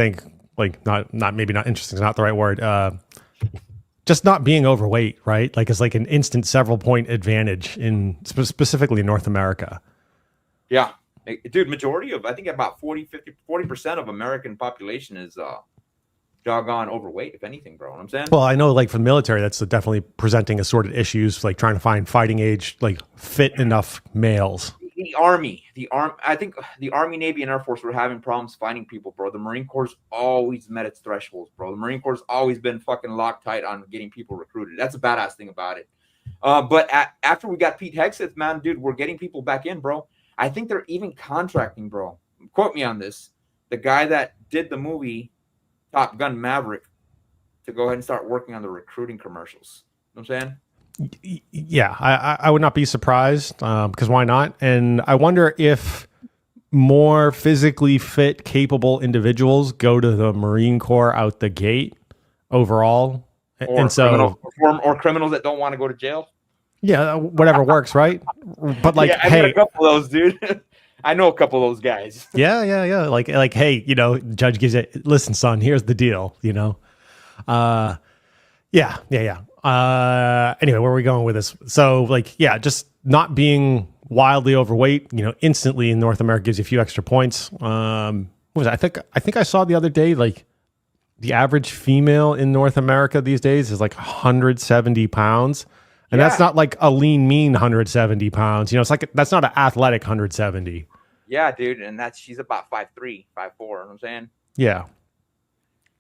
think like not maybe not interesting is not the right word. Just not being overweight, right? Like it's like an instant several point advantage in specifically in North America. Yeah, dude, majority of, I think about 40% of American population is doggone overweight, if anything, bro. You know what I'm saying? Well, I know like for the military, that's definitely presenting assorted issues, like trying to find fighting age, like fit enough males. The Army, I think the Army, Navy, and Air Force were having problems finding people, bro. The Marine Corps always met its thresholds, bro. The Marine Corps always been fucking locked tight on getting people recruited. That's a badass thing about it. But after we got Pete Hegseth, man, dude, we're getting people back in, bro. I think they're even contracting, bro. Quote me on this. The guy that did the movie Top Gun Maverick to go ahead and start working on the recruiting commercials. You know what I'm saying? Yeah, I would not be surprised because why not? And I wonder if more physically fit, capable individuals go to the Marine Corps out the gate overall. Or and so, criminals that don't want to go to jail. Yeah, whatever works, right? But like, I got a couple of those, dude. I know a couple of those guys. Yeah. Like, hey, judge gives it. Listen, son, here's the deal. Yeah. Anyway, where are we going with this? So, like, yeah, just not being wildly overweight, instantly in North America gives you a few extra points. What was it? I think I saw the other day, like, the average female in North America these days is like 170 pounds. And that's not like a lean, mean 170 pounds. It's like, that's not an athletic 170. Yeah, dude. And she's about 5'3", 5'4", you know what I'm saying? Yeah.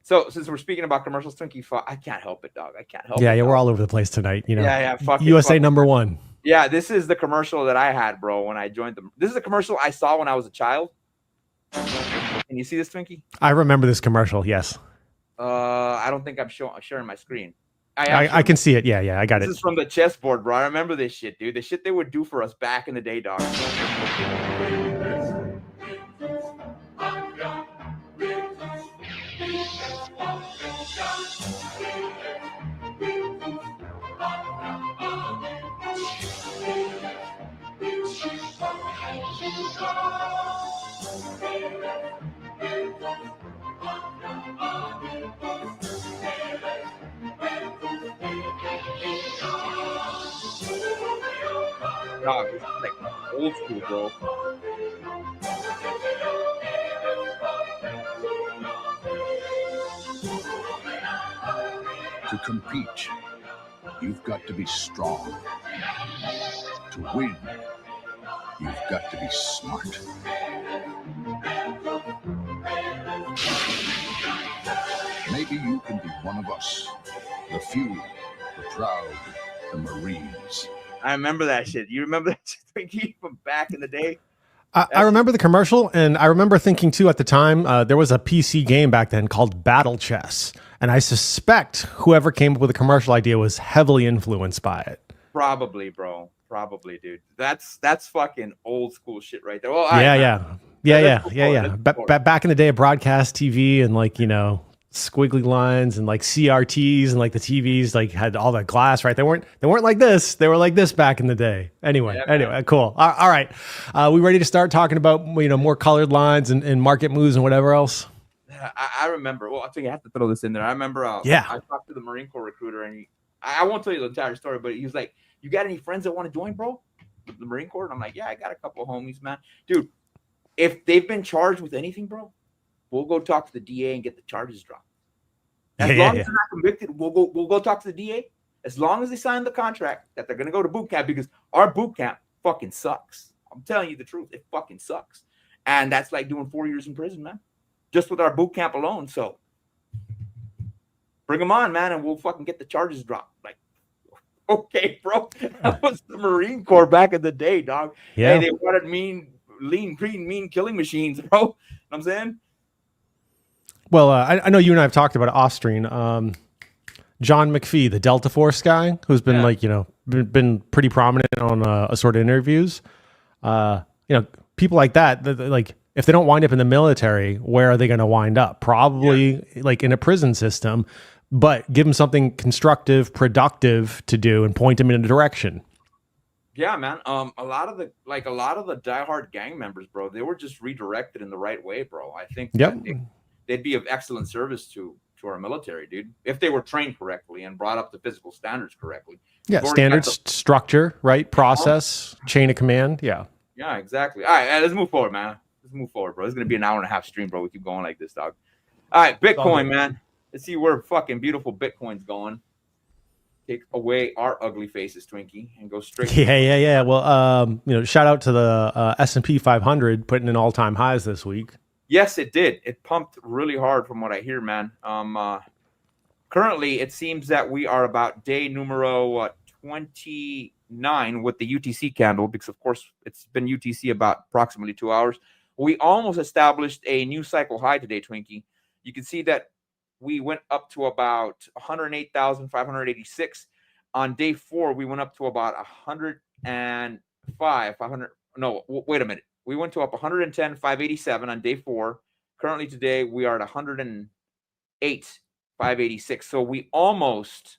So since we're speaking about commercials, Twinkie, I can't help it, dog. I can't help it. Yeah, we're all over the place tonight. Yeah. USA number one. Yeah, this is the commercial that I had, bro, when I joined them. This is a commercial I saw when I was a child. Can you see this, Twinkie? I remember this commercial, yes. I don't think I'm sharing my screen. I can see it. Yeah, I got it. This is from the chessboard, bro. I remember this shit, dude. The shit they would do for us back in the day, dog. Dog, it's like old school, bro. To compete, you've got to be strong. To win, you've got to be smart. Maybe you can be one of us, the few, the proud, the Marines. I remember that shit. You remember that shit from back in the day? I remember the commercial, and I remember thinking, too, at the time, there was a PC game back then called Battle Chess, and I suspect whoever came up with the commercial idea was heavily influenced by it. Probably, bro. Probably, dude. That's fucking old school shit right there. Well, yeah. Back in the day of broadcast TV and, like, squiggly lines and like CRTs and like the TVs like had all the glass, right? They weren't like this. They were like this back in the day. Anyway, cool. All right. We ready to start talking about, more colored lines and market moves and whatever else? Yeah, I remember. Well, I think I have to throw this in there. I remember. I talked to the Marine Corps recruiter and I won't tell you the entire story, but he was like, "You got any friends that want to join, bro? The Marine Corps?" And I'm like, "Yeah, I got a couple of homies, man. Dude, if they've been charged with anything, bro, we'll go talk to the DA and get the charges dropped. As long as they're not convicted, we'll go talk to the DA. As long as they sign the contract that they're gonna go to boot camp, because our boot camp fucking sucks. I'm telling you the truth, it fucking sucks. And that's like doing 4 years in prison, man. Just with our boot camp alone. So bring them on, man, and we'll fucking get the charges dropped. Like, okay, bro. That was the Marine Corps back in the day, dog. Yeah. Hey, they wanted mean killing machines, bro. You know what I'm saying? Well, I know you and I have talked about it off stream. John McPhee, the Delta Force guy, who's been been pretty prominent on assorted interviews. People like that, like if they don't wind up in the military, where are they going to wind up? Probably like in a prison system, but give them something constructive, productive to do and point them in a direction. Yeah, man. A lot of the diehard gang members, bro, they were just redirected in the right way, bro. I think they'd be of excellent service to our military, dude, if they were trained correctly and brought up to physical standards correctly. Yeah, standards, structure, right? Process, chain of command. Yeah. Yeah, exactly. All right, let's move forward, man. Let's move forward, bro. It's going to be an hour and a half stream, bro. We keep going like this, dog. All right, Bitcoin, man. Let's see where fucking beautiful Bitcoin's going. Take away our ugly faces, Twinkie, and go straight. Yeah. Well, shout out to the S&P 500 putting in all-time highs this week. Yes, it did. It pumped really hard from what I hear, man. Currently, it seems that we are about day numero 29 with the UTC candle, because, of course, it's been UTC about approximately 2 hours. We almost established a new cycle high today, Twinkie. You can see that we went up to about 108,586. On day 4, we went up to about 105. No, wait a minute. We went to up 110,587 on day 4. Currently today, we are at 108,586. So we almost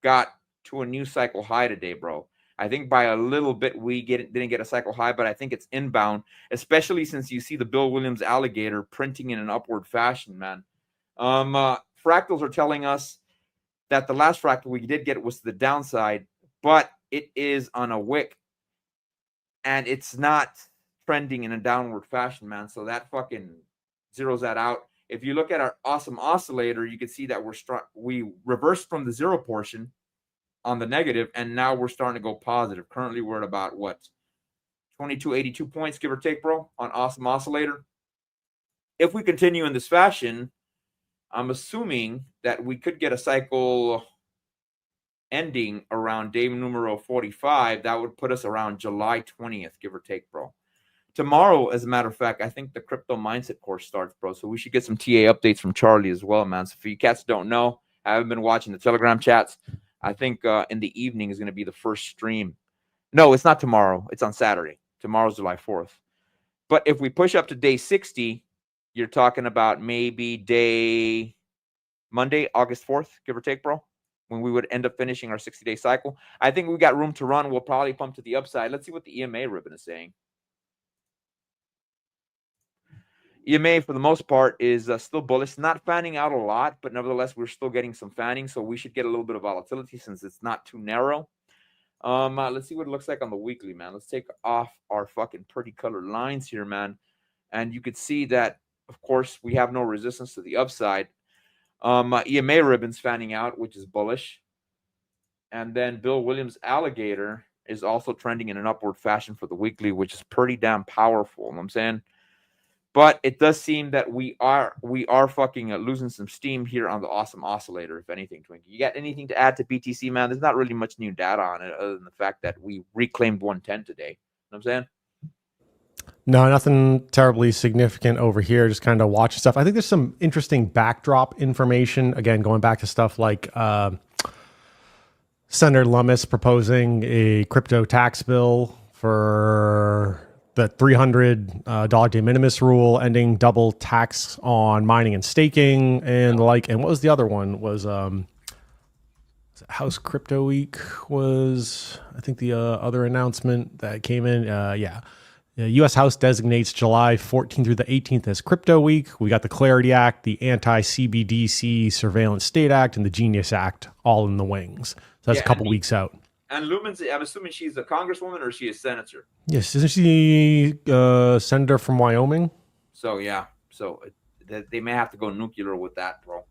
got to a new cycle high today, bro. I think by a little bit we didn't get a cycle high, but I think it's inbound, especially since you see the Bill Williams alligator printing in an upward fashion, man. Fractals are telling us that the last fractal we did get was the downside, but it is on a wick, and it's not trending in a downward fashion, man. So that fucking zeroes that out. If you look at our awesome oscillator, you can see that we reversed from the zero portion on the negative, and now we're starting to go positive. Currently, we're at about 2282 points, give or take, bro, on awesome oscillator. If we continue in this fashion, I'm assuming that we could get a cycle ending around day numero 45. That would put us around July 20th, give or take, bro. Tomorrow, as a matter of fact, I think the crypto mindset course starts, bro. So we should get some TA updates from Charlie as well, man. So for you cats don't know, I haven't been watching the Telegram chats. I think in the evening is going to be the first stream. No, it's not tomorrow. It's on Saturday. Tomorrow's July 4th. But if we push up to day 60, you're talking about maybe Monday, August 4th, give or take, bro, when we would end up finishing our 60-day cycle. I think we got room to run. We'll probably pump to the upside. Let's see what the EMA ribbon is saying. EMA, for the most part, is still bullish. Not fanning out a lot, but nevertheless, we're still getting some fanning, so we should get a little bit of volatility since it's not too narrow. Let's see what it looks like on the weekly, man. Let's take off our fucking pretty colored lines here, man. And you could see that, of course, we have no resistance to the upside. EMA ribbon's fanning out, which is bullish. And then Bill Williams alligator is also trending in an upward fashion for the weekly, which is pretty damn powerful. You know what I'm saying? But it does seem that we are fucking losing some steam here on the awesome oscillator, if anything, Twinkie. You got anything to add to BTC, man? There's not really much new data on it other than the fact that we reclaimed 110 today. You know what I'm saying? No, nothing terribly significant over here. Just kind of watch stuff. I think there's some interesting backdrop information. Again, going back to stuff like Senator Lummis proposing a crypto tax bill for the $300 de minimis rule, ending double tax on mining and staking and the like. And what was the other one? Was House Crypto Week was, I think, the other announcement that came in. The U.S. House designates July 14th through the 18th as Crypto Week. We got the Clarity Act, the Anti-CBDC Surveillance State Act, and the Genius Act all in the wings. So that's a couple weeks out. And Lumens, I'm assuming she's a congresswoman or is she a senator? Yes, isn't she a senator from Wyoming? So, yeah. So they may have to go nuclear with that, bro.